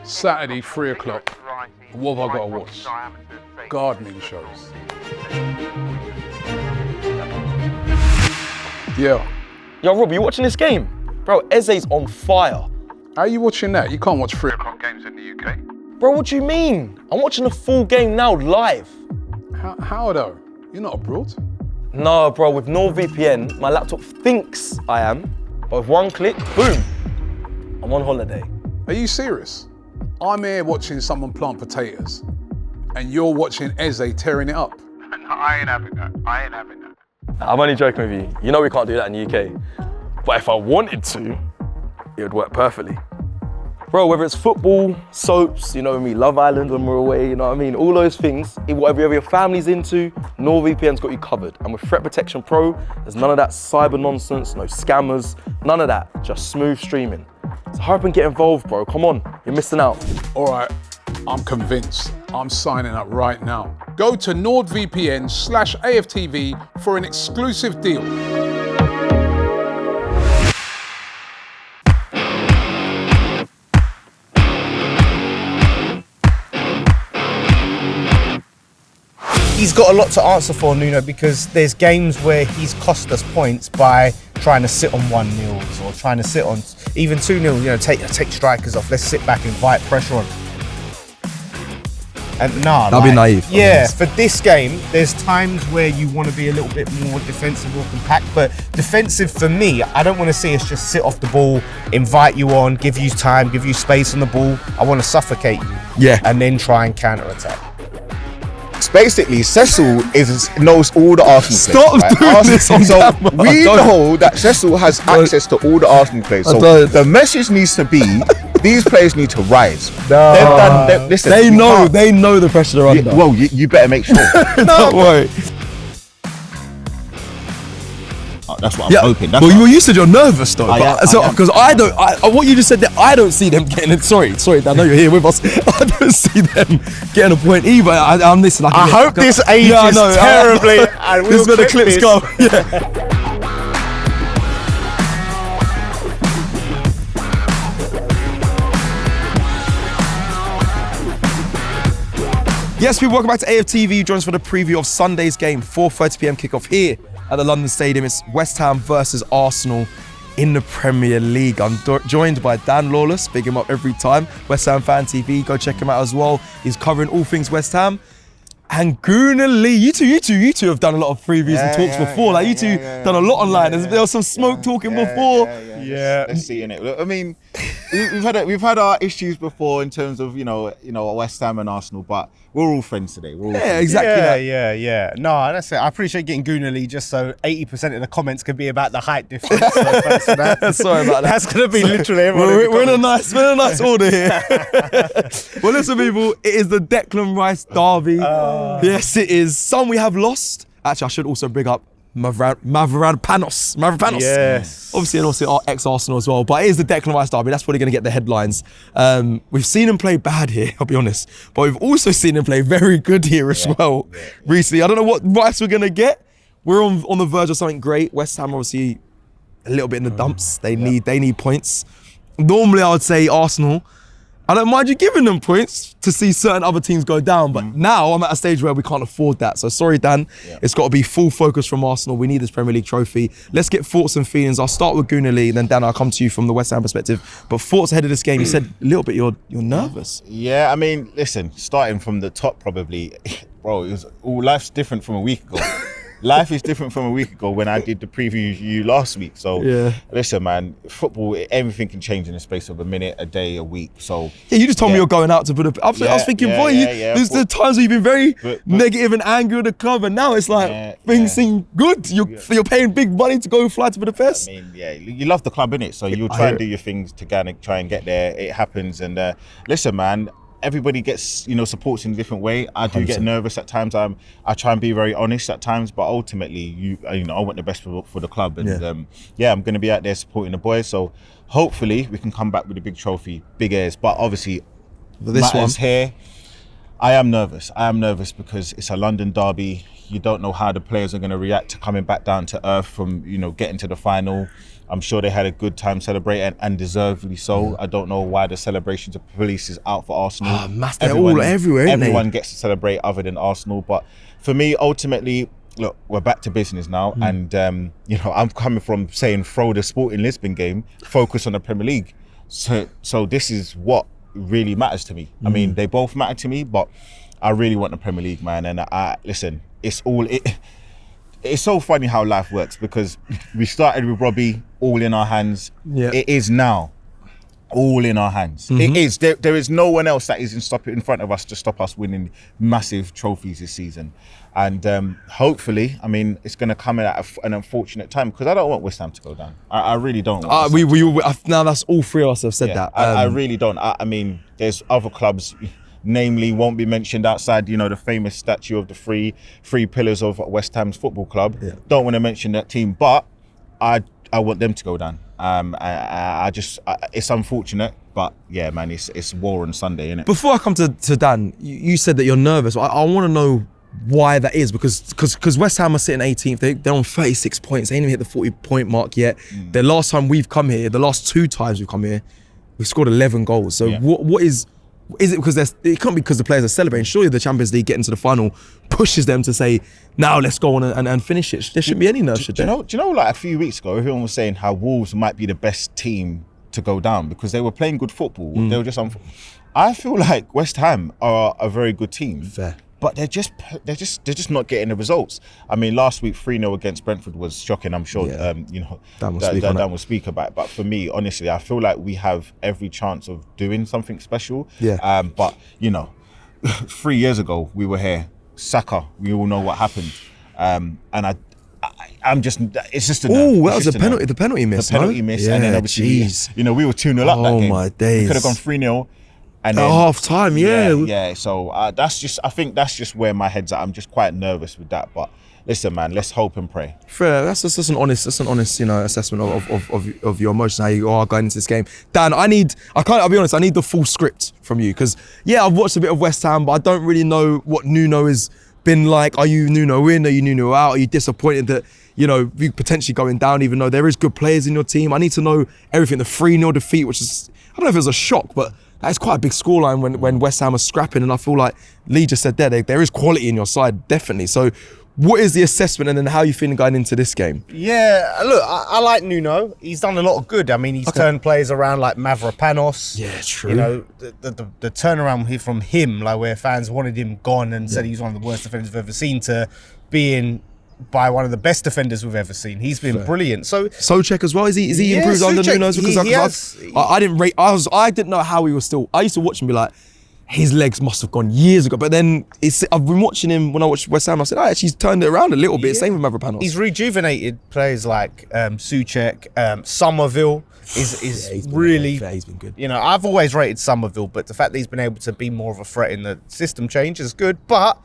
Saturday, 3 o'clock. What have I got to watch? Gardening shows. Yeah. Yo, Rob, you watching this game? Bro, Eze's on fire. How are you watching that? You can't watch 3 o'clock games in the UK. Bro, what do you mean? I'm watching the full game now, live. How though? You're not abroad? No, bro, with NordVPN, my laptop thinks I am, but with one click, boom, I'm on holiday. Are you serious? I'm here watching someone plant potatoes, and you're watching Eze tearing it up. No, I ain't having that. I'm only joking with you. You know we can't do that in the UK. But if I wanted to, it would work perfectly. Bro, whether it's football, soaps, you know me, Love Island when we're away, you know what I mean? All those things, whatever your family's into, NordVPN's got you covered. And with Threat Protection Pro, there's none of that cyber nonsense, no scammers, none of that, just smooth streaming. So hurry up and get involved, bro. Come on, you're missing out. All right, I'm convinced. I'm signing up right now. Go to NordVPN/AFTV for an exclusive deal. He's got a lot to answer for, Nuno, because there's games where he's cost us points by trying to sit on 1-0 or trying to sit on even 2-0, you know, take strikers off, let's sit back and invite pressure on. And That'd be naive. Yeah, for this game, there's times where you want to be a little bit more defensive or compact, but defensive for me, I don't want to see us just sit off the ball, invite you on, give you time, give you space on the ball. I want to suffocate you. Yeah. And then try and counter-attack. Basically, Cecil knows all the Arsenal players. Stop doing this on camera. We know that Cecil has access to all the Arsenal players. So the message needs to be, these players need to rise. Listen, they know the pressure they're under. Well, you better make sure. Don't worry. That's what I'm hoping. Well, you said you're nervous though. Because I what you just said there, I don't see them getting it. Sorry, I know you're here with us. I don't see them getting a point either. I'm listening. I hope this ages terribly. This is where the clips go. Yeah. Yes, people, welcome back to AFTV. Join us for the preview of Sunday's game, 4:30 p.m. kickoff here at the London Stadium. It's West Ham versus Arsenal in the Premier League. I'm joined by Dan Lawless, big him up every time. West Ham Fan TV, go check him out as well. He's covering all things West Ham. And Gunnar Lee, you two have done a lot of previews and talks before. You two done a lot online. There was some smoke talking before. Let's see in it. I mean, we've had our issues before in terms of you know West Ham and Arsenal, but we're all friends today. We're all friends. Exactly. Yeah. No, that's it. I appreciate getting Gunnar Lee just so 80% of the comments could be about the height difference. So thanks for that. Sorry about that. That's gonna be literally everyone. We're in a nice order here. Well, listen, people, it is the Declan Rice derby. Yes, it is. Some we have lost. Actually, I should also bring up Mavropanos. Yes. Obviously, and also our ex-Arsenal as well. But it is the Declan Rice derby. That's probably going to get the headlines. We've seen him play bad here, I'll be honest. But we've also seen him play very good here as well recently. I don't know what Rice we're going to get. We're on the verge of something great. West Ham obviously a little bit in the dumps. They need points. Normally, I would say Arsenal. I don't mind you giving them points to see certain other teams go down, but now I'm at a stage where we can't afford that. So sorry, Dan, it's got to be full focus from Arsenal. We need this Premier League trophy. Let's get thoughts and feelings. I'll start with Gunnar Lee, and then Dan, I'll come to you from the West Ham perspective. But thoughts ahead of this game, you said a little bit you're nervous. Yeah, I mean, listen, starting from the top probably, bro, life's different from a week ago. Life is different from a week ago when I did the preview you last week. So listen, man, football, everything can change in the space of a minute, a day, a week. So you just told me you're going out to Budapest. I was thinking, there's the times where you've been very negative and angry with the club, and now it's like things seem good. You're paying big money to go fly to Budapest. I mean, you love the club, innit? So you'll try and do your things to try and get there. It happens, and listen, man. Everybody gets, supports in a different way. I do 100%. Get nervous at times. I try and be very honest at times, but ultimately, I want the best for the club, and I'm going to be out there supporting the boys. So hopefully we can come back with a big trophy, big airs. But obviously, this one's here. I am nervous. I am nervous because it's a London derby. You don't know how the players are going to react to coming back down to earth from, getting to the final. I'm sure they had a good time celebrating, and deservedly so. I don't know why the celebrations of police is out for Arsenal. They're all everywhere, ain't they? Everyone gets to celebrate other than Arsenal. But for me, ultimately, look, we're back to business now. And, I'm coming from saying throw the Sporting Lisbon game, focus on the Premier League. So this is what really matters to me. I mean, they both matter to me, but I really want the Premier League, man. And listen, it's so funny how life works, because we started with Robbie, all in our hands. Yeah. It is now all in our hands. It is. There is no one else that is in front of us to stop us winning massive trophies this season. And hopefully, I mean, it's going to come at an unfortunate time, because I don't want West Ham to go down. I really don't. Now that's all three of us have said that. I really don't. I mean, there's other clubs, namely won't be mentioned outside, the famous statue of the three pillars of West Ham's football club. Yeah. Don't want to mention that team, but I want them to go down. It's unfortunate, but yeah, man, it's war on Sunday, isn't it? Before I come to Dan, you said that you're nervous. I want to know why that is, because West Ham are sitting 18th. They're on 36 points. They ain't even hit the 40-point mark yet. The last time we've come here, the last two times we've come here, we've scored 11 goals. So what is it? Because it can't be because the players are celebrating. Surely the Champions League getting to the final pushes them to say, now let's go on and finish it. There shouldn't be any nerves, should there? Do you know, like a few weeks ago, everyone was saying how Wolves might be the best team to go down because they were playing good football. They were just I feel like West Ham are a very good team. Fair. But they're just not getting the results. I mean, last week 3-0 against Brentford was shocking. I'm sure Dan will speak about it. But for me, honestly, I feel like we have every chance of doing something special. Yeah. But 3 years ago we were here. Saka, we all know what happened. And I'm just, it's just a nerve. Oh, that was the penalty miss. The penalty miss, and then obviously, we were 2-0 up that game. Oh my days. We could have gone 3-0. And at half time, yeah. So I think that's just where my head's at. I'm just quite nervous with that. But listen, man, let's hope and pray. Fair. That's an honest, assessment of your emotions, how you are going into this game. Dan, I'll be honest, I need the full script from you, because I've watched a bit of West Ham, but I don't really know what Nuno has been like. Are you Nuno in? Are you Nuno out? Are you disappointed that you potentially going down, even though there is good players in your team? I need to know everything. The 3-0 defeat, which is, I don't know if it was a shock, but that's quite a big scoreline when West Ham are scrapping, and I feel like Lee just said there is quality in your side, definitely. So what is the assessment, and then how are you feeling going into this game? Yeah, look, I like Nuno. He's done a lot of good. I mean, he's turned players around like Mavropanos. Yeah, true. The turnaround from him, like where fans wanted him gone and said he was one of the worst defenders we've ever seen, to being by one of the best defenders we've ever seen. He's been brilliant. So Socek as well. Is he improved under Nuno? Because I didn't rate. I didn't know how he was still. I used to watch him and be like, his legs must have gone years ago. But then I've been watching him when I watched West Ham. I said, actually, he's turned it around a little bit. Same with Mavropanos. He's rejuvenated players like Socek, Somerville. He's really been he's been good. I've always rated Somerville, but the fact that he's been able to be more of a threat in the system change is good. But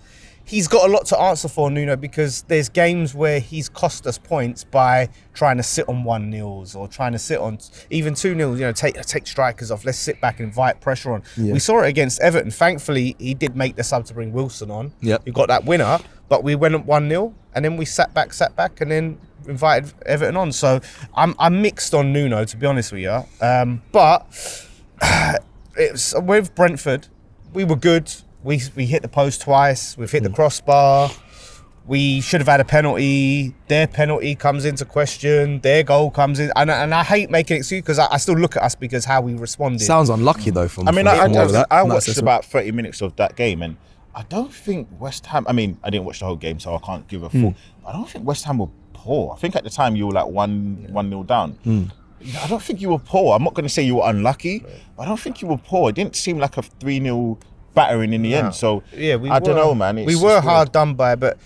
he's got a lot to answer for, Nuno, because there's games where he's cost us points by trying to sit on 1-0s or trying to sit on even 2-0, take strikers off. Let's sit back and invite pressure on. Yeah. We saw it against Everton. Thankfully, he did make the sub to bring Wilson on. Yep. He got that winner, but we went at 1-0 and then we sat back and then invited Everton on. So I'm mixed on Nuno, to be honest with you. But with Brentford, we were good. We hit the post twice. We've hit the crossbar. We should have had a penalty. Their penalty comes into question. Their goal comes in. And I hate making excuses, because I still look at us because how we responded. Sounds unlucky though. I watched about 30 minutes of that game, and I don't think West Ham, I mean, I didn't watch the whole game, so I can't give a full. I don't think West Ham were poor. I think at the time you were like 1-0 down. I don't think you were poor. I'm not going to say you were unlucky, but I don't think you were poor. It didn't seem like a 3-0 battering in the end. So I don't know, man. We were hard done by, but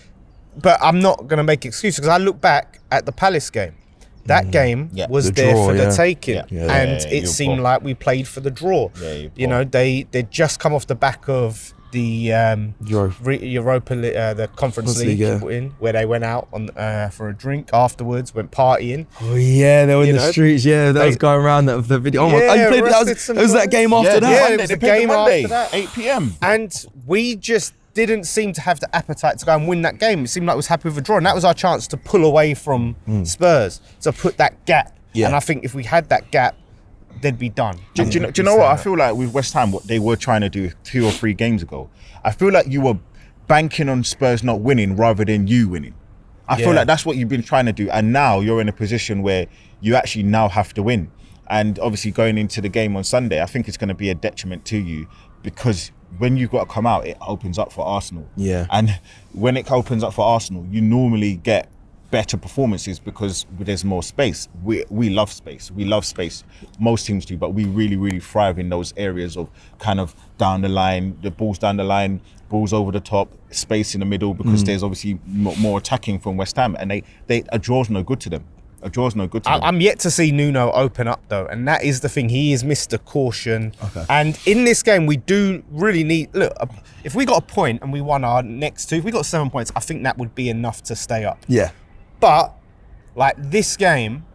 I'm not going to make excuses, because I look back at the Palace game. That game was there for the taking, and it seemed like we played for the draw. They'd just come off the back of the Europa, the Conference League in, where they went out on for a drink afterwards, went partying. Oh yeah, they were in the streets. Yeah, that was going around the video. Oh my! You played it was that game after that. Yeah, it was a game after that. 8 p.m. And we just didn't seem to have the appetite to go and win that game. It seemed like we was happy with a draw, and that was our chance to pull away from Spurs, to put that gap. Yeah. And I think if we had that gap, they'd be done. Do you know what I feel like with West Ham, what they were trying to do 2 or 3 games ago? I feel like you were banking on Spurs not winning rather than you winning. I feel like that's what you've been trying to do, and now you're in a position where you actually now have to win. And obviously going into the game on Sunday, I think it's going to be a detriment to you, because when you've got to come out, it opens up for Arsenal. Yeah. And when it opens up for Arsenal, you normally get better performances because there's more space. We love space. We love space. Most teams do, but we really, really thrive in those areas of kind of down the line, the balls down the line, balls over the top, space in the middle, because there's obviously more attacking from West Ham, and a draw's no good to them. A draw's no good to them. I'm yet to see Nuno open up though, and that is the thing. He is Mr. Caution. Okay. And in this game, we do really need, look, if we got a point and we won our next 2, if we got 7 points, I think that would be enough to stay up. Yeah. But like this game,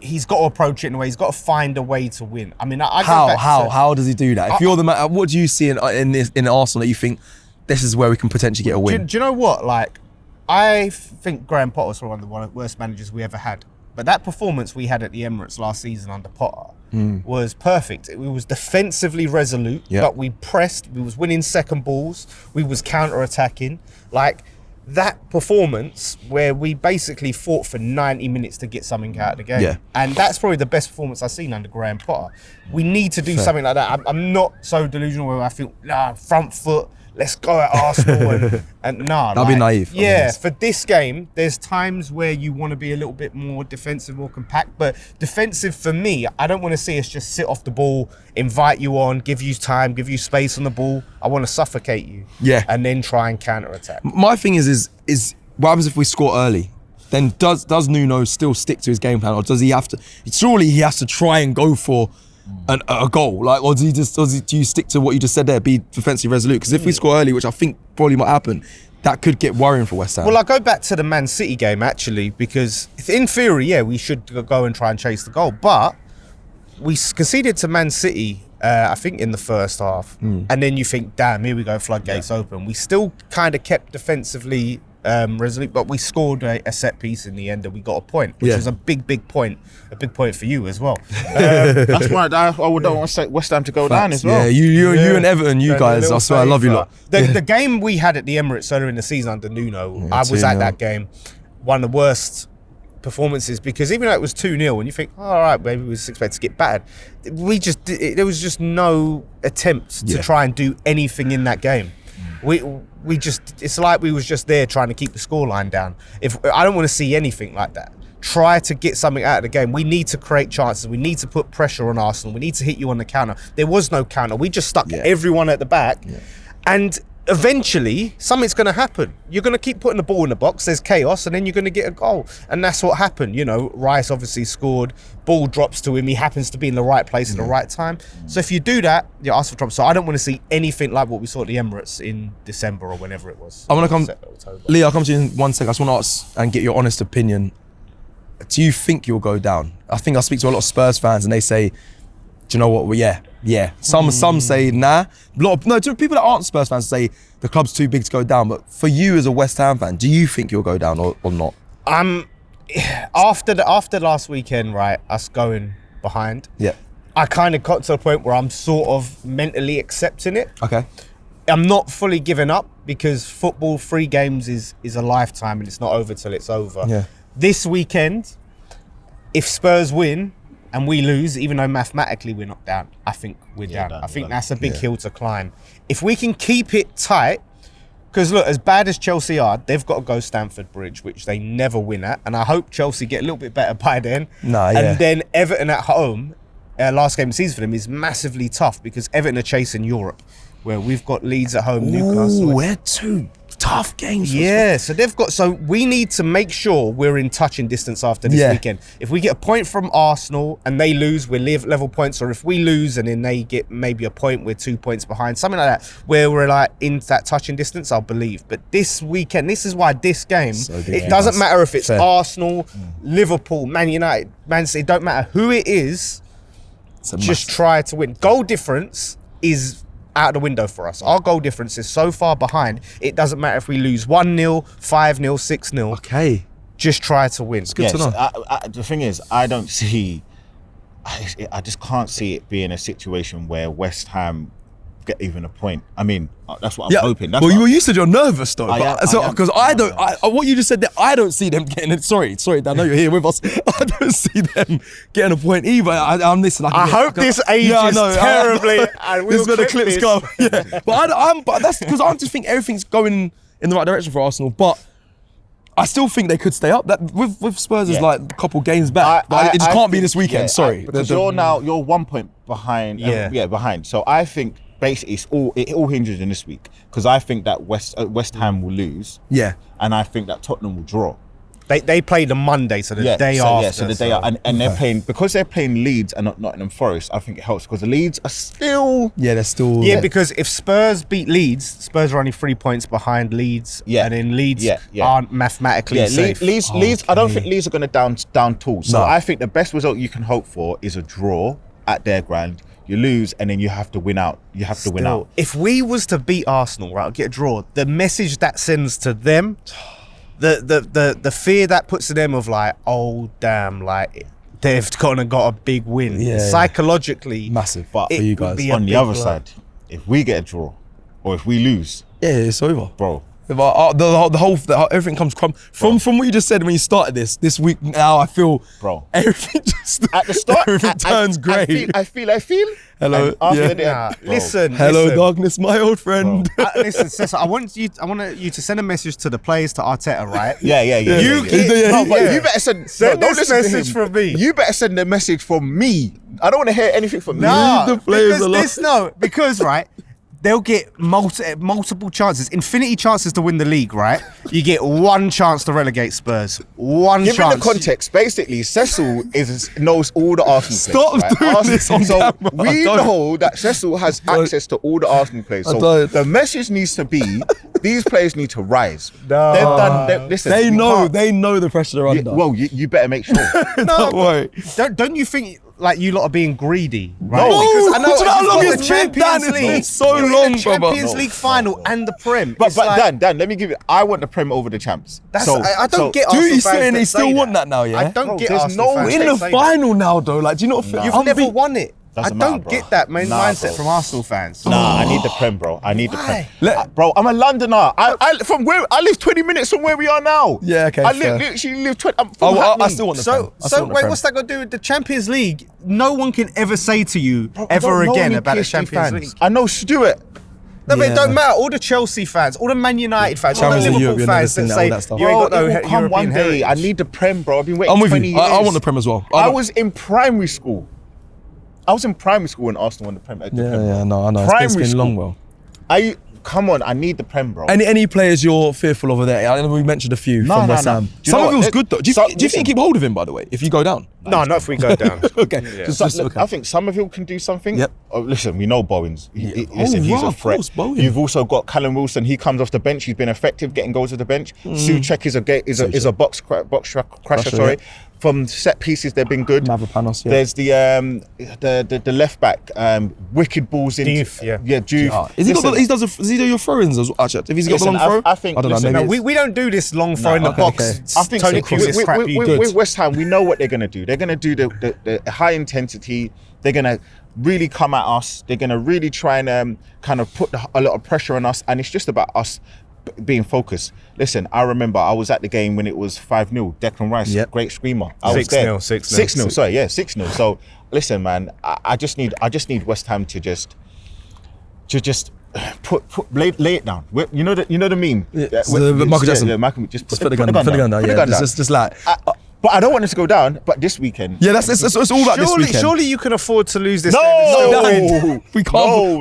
he's got to approach it in a way. He's got to find a way to win. I mean, how does he do that? If you're the man, what do you see in Arsenal that you think this is where we can potentially get a win? Do you know what? Like, I think Graham Potter was one of the worst managers we ever had. But that performance we had at the Emirates last season under Potter was perfect. It was defensively resolute, but we pressed. We was winning second balls. We was counter-attacking. Like, that performance where we basically fought for 90 minutes to get something out of the game. Yeah. And that's probably the best performance I've seen under Graham Potter. We need to do something like that. I'm not so delusional where I feel, front foot, let's go at Arsenal and that'd be naive. Yeah, for this game, there's times where you want to be a little bit more defensive, more compact, but defensive for me, I don't want to see us just sit off the ball, invite you on, give you time, give you space on the ball. I want to suffocate you. Yeah. And then try and counter-attack. My thing is what happens if we score early? Then does Nuno still stick to his game plan, or does he have to, surely he has to try and go for a goal, like, or do you stick to what you just said there, be defensively resolute? Because if we score early, which I think probably might happen, that could get worrying for West Ham. Well, I go back to the Man City game actually, because in theory, we should go and try and chase the goal, but we conceded to Man City, I think in the first half, and then you think, damn, here we go, floodgates open. We still kind of kept defensively resolute, but we scored a set piece in the end and we got a point, which was a big point for you as well. That's why I would don't want West Ham to go down as well. Yeah, you and Everton, you guys, I swear I love you lot. The game we had at the Emirates earlier in the season under Nuno, I was at that game, one of the worst performances, because even though it was 2-0 and you think, all right, maybe we was expected to get battered, there was just no attempt to try and do anything in that game. We just, it's like we was just there trying to keep the scoreline down. I don't want to see anything like that. Try to get something out of the game. We need to create chances. We need to put pressure on Arsenal. We need to hit you on the counter. There was no counter. We just stuck everyone at the back. Yeah. And eventually, something's going to happen. You're going to keep putting the ball in the box. There's chaos, and then you're going to get a goal. And that's what happened. You know, Rice obviously scored. Ball drops to him. He happens to be in the right place at the right time. So if you do that, you're asked for trouble. So I don't want to see anything like what we saw at the Emirates in December or whenever it was. I want to come, Lee, I'll come to you in 1 second. I just want to ask and get your honest opinion. Do you think you'll go down? I think I speak to a lot of Spurs fans and they say, do you know what? Well, yeah. Some say nah. To people that aren't Spurs fans say the club's too big to go down. But for you as a West Ham fan, do you think you'll go down or not? After last weekend, right, us going behind. Yeah. I kind of got to the point where I'm sort of mentally accepting it. Okay. I'm not fully giving up, because football, 3 games is a lifetime and it's not over till it's over. Yeah. This weekend, if Spurs win and we lose, even though mathematically we're not down, I think we're down. I think that's a big hill to climb. If we can keep it tight, because look, as bad as Chelsea are, they've got to go Stamford Bridge, which they never win at. And I hope Chelsea get a little bit better by then. And then Everton at home, last game of the season for them is massively tough, because Everton are chasing Europe, where we've got Leeds at home, Newcastle. Where to? tough games. Yeah, so we need to make sure we're in touching distance after this weekend. If we get a point from Arsenal and they lose, we're level points, or if we lose and then they get maybe a point, we're 2 points behind, something like that, where we're like in that touching distance, I'll believe. But this weekend, this is why this game, it doesn't matter if it's Arsenal, Liverpool, Man United, Man City, it don't matter who it is, just try to win. Goal difference is out the window for us. Our goal difference is so far behind, it doesn't matter if we lose 1-0, 5-0, 6-0. Okay. Just try to win. It's good to know. The thing is, I just can't see it being a situation where West Ham get even a point. I mean, that's what I'm hoping. That's you said you're nervous though. Because I what you just said there, I don't see them getting it. Sorry, Dan, I know you're here with us. I don't see them getting a point either. I'm listening. I hope this ages terribly. This is where the clips go. Yeah, but that's because I just think everything's going in the right direction for Arsenal. But I still think they could stay up. That with Spurs is like a couple games back. It just can't be this weekend. Sorry, because you're 1 point behind. Behind. So I think basically it all hinges in this week, because I think that West Ham will lose. Yeah, and I think that Tottenham will draw. They play the Monday, so the day after. Yeah, so the day after, and they're playing, because they're playing Leeds and not Nottingham Forest. I think it helps because the Leeds are still. Yeah, they're still. Yeah, because if Spurs beat Leeds, Spurs are only 3 points behind Leeds. Yeah, and then Leeds aren't mathematically safe. Leeds. I don't think Leeds are going to down tools. So I think the best result you can hope for is a draw at their ground. You lose and then you have to win out. Win out. If we was to beat Arsenal, right, get a draw, the message that sends to them, the fear that puts to them of like, oh damn, like they've got a big win. Yeah, psychologically massive. But for you guys, on the other side, if we get a draw or if we lose, it's over, bro. The whole everything comes from what you just said when you started this week. Now I feel, bro, everything just at the start everything turns grey. I feel. Hello, listen. Hello, darkness, my old friend. Listen, Cesar, I want you to send a message to the players, to Arteta, right? Yeah. You better send this message from me. You better send a message from me. I don't want to hear anything from because right. They'll get multiple chances, infinity chances to win the league, right? You get one chance to relegate Spurs. One chance. Given the context, basically, Cecil knows all the Arsenal players. Stop doing this on camera. We know that Cecil has access to all the Arsenal players. So the message needs to be, these players need to rise. Listen, they know the pressure they're under. Well, you better make sure. Don't worry. Don't you think like you lot are being greedy, right? No, because I know how long the it's been, Dan? It's been so long, the Champions League final and the Prem. But Dan, let me give you. I want the Prem over the champs. I don't get. Do you saying they still want that now? Yeah, I don't get. We're in the final now, though. Like, do you not? You've never won it. I don't get that mindset from Arsenal fans. Nah, I need the Prem, bro. I need the Prem. Bro, I'm a Londoner. I live 20 minutes from where we are now. Yeah, okay. I literally live 20. I still want the Prem. So wait, what's that got to do with the Champions League? No one can ever say to you ever again about the Champions League. I know Stuart. No, but it don't matter. All the Chelsea fans, all the Man United fans, all the Liverpool fans that say you ain't got no European heritage. I need the Prem, bro. I've been waiting 20 years. I want the Prem as well. I was in primary school. I was in primary school when Arsenal won the Prem. I know. It's been long, bro. Come on, I need the Prem, bro. Any players you're fearful over there? I know we mentioned a few from West Ham. Some of it was good though. Do you think you keep hold of him, by the way, if you go down? No, not if we go down. Okay. I think Summerville can do something. Yep. Oh, listen, we know Bowens. He's a threat. You've also got Callum Wilson. He comes off the bench. He's been effective getting goals at the bench. Souček is a box crasher. Sorry. From set pieces, they've been good. Mavropanos, yeah. There's the left back, wicked balls in. Diouf, Diouf. Does he do your throw-ins as well? If he's got the long throw, I think. I don't know. Maybe we don't do this long throw in the box. I think Tony Kroos crap. With West Ham, we know what they're going to do. They're going to do the high intensity. They're going to really come at us. They're going to really try and kind of put a lot of pressure on us. And it's just about us being focused. Listen, I remember I was at the game when it was 5-0. Declan Rice, great screamer. I was there. 6-0. Sorry, 6-0. So listen, man, I just need West Ham to just lay it down. You know the meme. Michael Jackson. Yeah, Michael, just put the gun down. Yeah, just like. But I don't want them to go down. But this weekend, Yeah, it's all about this weekend. Surely you can afford to lose this No! game. and still win.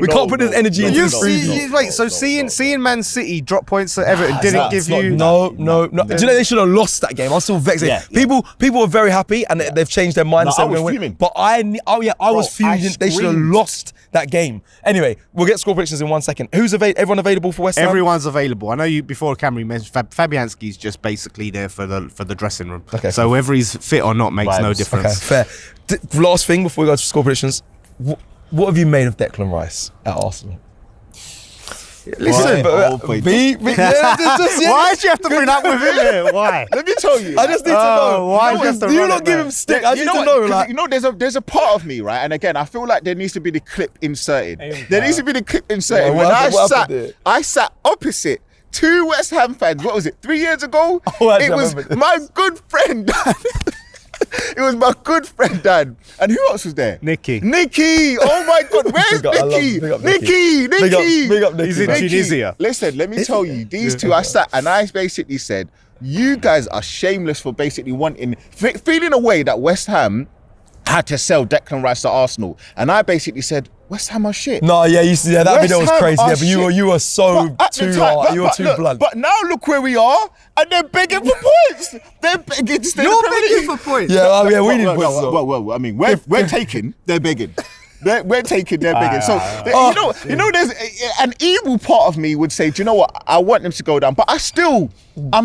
we can't put this energy into You this season. wait, so seeing Man City drop points at Everton didn't give you... No. Do you know they should have lost that game? I'm still vexed. Yeah. People were very happy and they've changed their mindset. I was fuming. But I was fuming. They should have screamed. lost that game. Anyway, we'll get score predictions in 1 second. Everyone available for West Ham? Everyone's available. I know you before Cameron mentioned Fabianski's just basically there for the dressing room. Okay. So whether he's fit or not makes no Vibes. difference. Okay, fair. Last thing before we go to score predictions. What have you made of Declan Rice at Arsenal? Listen, Why do you have to bring that with him here? Why? Let me tell you. I just need to know. why just to do you run not it give back? him stick? I You need know to what? know. 'Cause, Like, you know, there's a part of me, right? And again, I feel like there needs to be the clip inserted. There needs to be the clip inserted. Yeah, When what happened there? I sat opposite two West Ham fans. What was it? 3 years ago. Oh, actually, it I was remember this. my good friend, Dan. It was my good friend, Dan. And who else was there? Nicky. Oh my God, where's Big up, I love- Nicky? big up Nicky. Nicky. Big up Nicky. He's in man. Tunisia. Listen, let me tell you, these two, I sat and I basically said, you guys are shameless for basically feeling a way that West Ham had to sell Declan Rice to Arsenal. And I basically said, West Ham are shit. No, that West video was Ham crazy. are Yeah, but you were so But at the too time- hard. You were but too look, blunt. But now look where we are, and they're begging for points. They're begging to stay in the Premier League. points. Yeah, we need points. Well, I mean, we're taking, they're begging. We're taking, they're begging. So, you know, there's an evil part of me would say, do you know what? I want them to go down, but I'm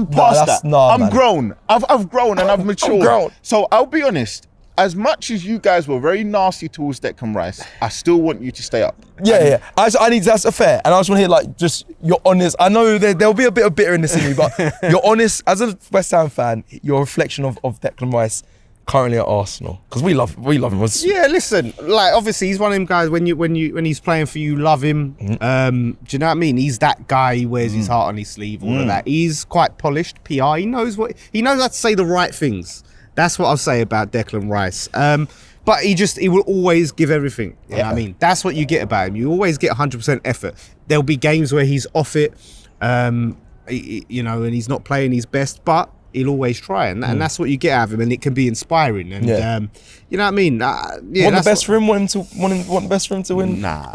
past that. I'm man. grown. I've grown and I've matured. grown. So I'll be honest. As much as you guys were very nasty towards Declan Rice, I still want you to stay up. Yeah. I need that's a fair, and I just want to hear like just you're honest. I know there'll be a bit of bitterness in you, but you're honest as a West Ham fan. Your reflection of Declan Rice currently at Arsenal, because we love him. Yeah, listen, like obviously he's one of them guys when he's playing for you, love him. Do you know what I mean? He's that guy. He wears his heart on his sleeve. All of that. He's quite polished. PR. He knows how to say the right things. That's what I'll say about Declan Rice. But he will always give everything. You know what I mean? That's what you get about him. You always get 100% effort. There'll be games where he's off it, and he's not playing his best, but he'll always try, and that's what you get out of him, and it can be inspiring. And you know what I mean? Want the best for him? Want the best for him to win? Nah.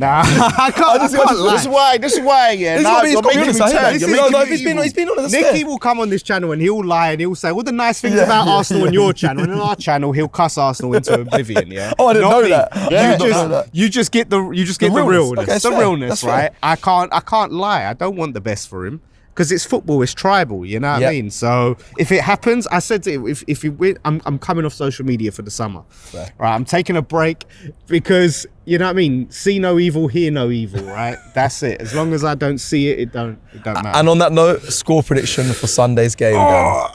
I can't lie. This is why. Yeah. This is Now what he's you're got to be making honest. me I turn. hear You're that. making me He's been honest. Nicky will come on this channel and he'll lie and he'll say all the nice things about Arsenal on your channel, and on our channel he'll cuss Arsenal into oblivion. Yeah. Oh, I didn't Not know me. that. Yeah. You just get the realness. realness. Okay, that's the fair. realness, That's right? fair. I can't lie. I don't want the best for him. Because it's football, it's tribal, you know what I mean? So if it happens, I said to him, if you win, I'm coming off social media for the summer. Right, I'm taking a break because, you know what I mean? See no evil, hear no evil, right? That's it. As long as I don't see it, it don't matter. And on that note, score prediction for Sunday's game. Dan.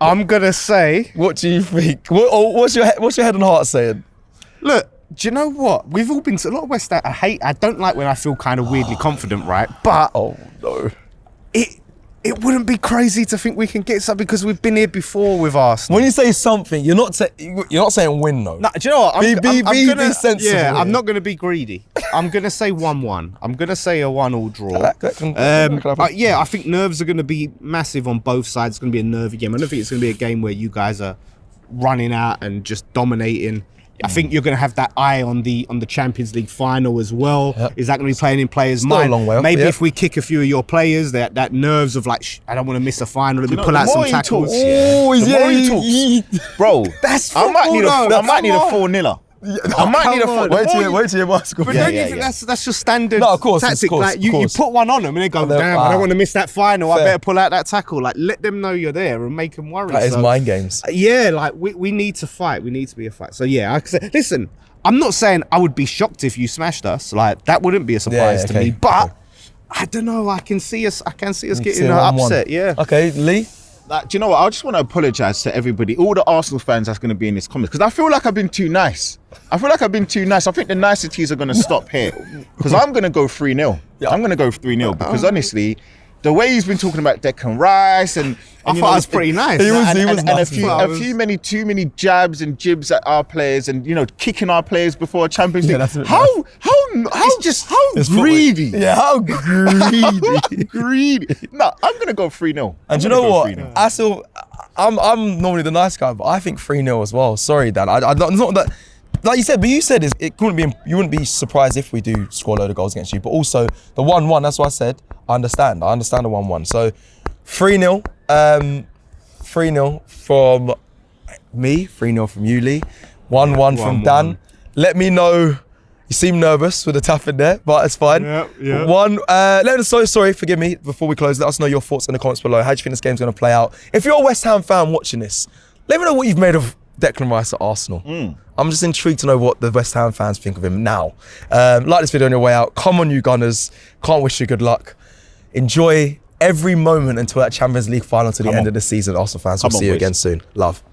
I'm gonna say, What do you think? What's your head and heart saying? look, do you know what? We've all been to a lot of West Ham. I don't like when I feel kind of weirdly confident, right? But Oh no. it wouldn't be crazy to think we can get something because we've been here before with Arsenal. When you say something, you're not saying win though. No, do you know what? Be gonna, sensible Yeah, here. I'm not going to be greedy. I'm going to say 1-1. I'm going to say a 1-1 draw. That can happen. Yeah, I think nerves are going to be massive on both sides. It's going to be a nervy game. I don't think it's going to be a game where you guys are running out and just dominating. I think you're going to have that eye on the Champions League final as well. Yep. Is that going to be playing in players' Still a mind? long way off, Maybe yeah. if we kick a few of your players, that nerves of like, I don't want to miss a final. Let me pull the out some more he tackles. talks, yeah. The more he talks, bro. That's I might need football, though. I might need a Come on. 4-0. I might need a Come on. 4. Wait till you my score. But Yeah, don't you yeah, think yeah. that's your standard No, of course, tactic? of course, Like you of course. put one on them and they go, they're- damn, I don't want to miss that final. I Fair. better pull out that tackle. Like let them know you're there and make them worry. That is So, mind games. Yeah, like we need to fight. We need to be a fight. So yeah, I say, listen, I'm not saying I would be shocked if you smashed us. Like that wouldn't be a surprise to okay, me. But okay. I don't know. I can see us getting See a 1-1. upset. Yeah. Okay, Lee. Like, do you know what? I just want to apologise to everybody, all the Arsenal fans that's going to be in this comments, because I feel like I've been too nice. I think the niceties are going to stop here, because I'm going to go 3-0. I'm going to go 3-0 because honestly, the way he's been talking about Declan Rice and I thought it was pretty nice. He was and nice. too many jabs and jibs at our players, and kicking our players before Champions League. Yeah, that's it. How greedy? Yeah, how greedy. Greedy. No, I'm gonna go 3-0. And you know what? I still, I'm normally the nice guy, but I think 3-0 as well. Sorry, Dan. I not that. Like you said, but you said you wouldn't be surprised if we do score a load of goals against you. But also the 1-1, that's what I said. I understand the 1-1. So 3-0. 3-0 from me, 3-0 from you, Lee. 1-1 from Dan. Let me know. You seem nervous with the tap in there, but it's fine. Yeah. Let us know, sorry, forgive me, before we close, let us know your thoughts in the comments below. How do you think this game's going to play out? If you're a West Ham fan watching this, let me know what you've made of Declan Rice at Arsenal. I'm just intrigued to know what the West Ham fans think of him now. Like this video on your way out. Come on, you Gunners. Can't wish you good luck. Enjoy every moment until that Champions League final to the end of the season, Arsenal fans. We'll see you again soon. Love.